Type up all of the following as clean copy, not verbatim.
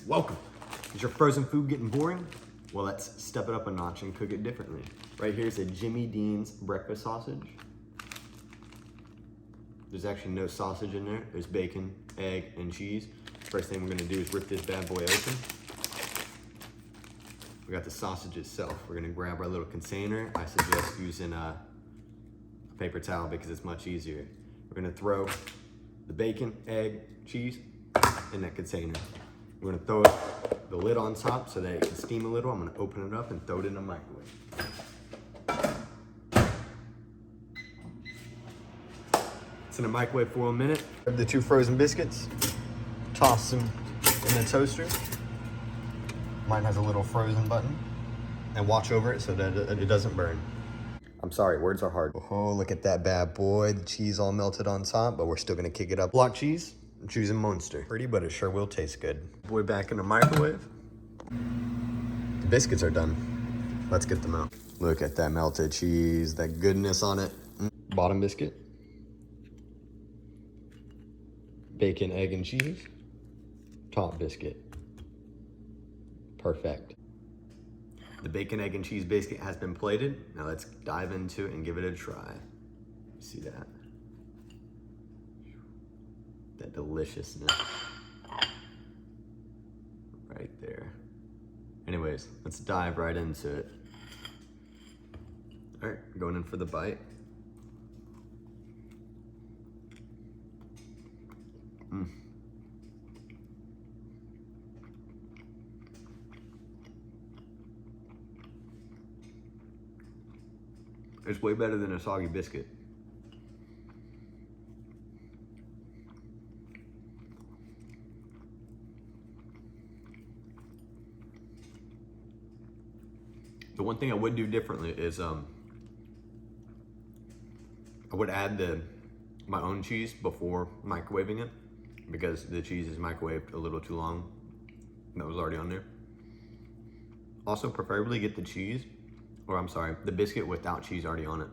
welcome. Is your frozen food getting boring? Well, let's step it up a notch and cook it differently. Right here's a Jimmy Dean's breakfast sausage. There's actually no sausage in there. There's bacon, egg, and cheese. First thing we're gonna do is rip this bad boy open. We got the sausage itself. We're gonna grab our little container. I suggest using a paper towel because it's much easier. We're gonna throw the bacon, egg, cheese in that container. We're gonna throw the lid on top so that it can steam a little. I'm gonna open it up and throw it in the microwave. It's in the microwave for 1 minute. Grab the 2 frozen biscuits, toss them in the toaster. Mine has a little frozen button. And watch over it so that it doesn't burn. I'm sorry, words are hard. Oh, look at that bad boy. The cheese all melted on top, but we're still gonna kick it up. Block cheese, I'm choosing Muenster. Pretty, but it sure will taste good. Boy, back in the microwave. The biscuits are done. Let's get them out. Look at that melted cheese, that goodness on it. Bottom biscuit. Bacon, egg, and cheese. Top biscuit. Perfect. The bacon, egg, and cheese biscuit has been plated. Now let's dive into it and give it a try. See that? That deliciousness. Right there. Anyways, let's dive right into it. All right, going in for the bite. It's way better than a soggy biscuit. The one thing I would do differently is I would add my own cheese before microwaving it because the cheese is microwaved a little too long. That was already on there. Also, preferably get the biscuit without cheese already on it.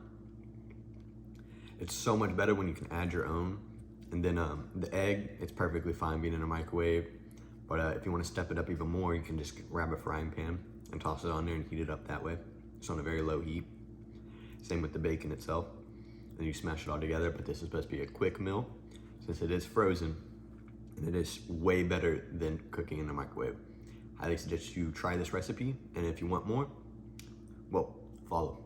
It's so much better when you can add your own. And then the egg, it's perfectly fine being in a microwave. But if you want to step it up even more, you can just grab a frying pan and toss it on there and heat it up that way. It's on a very low heat. Same with the bacon itself. And you smash it all together, but this is supposed to be a quick meal since it is frozen and it is way better than cooking in a microwave. I highly suggest you try this recipe, and if you want more, well, follow.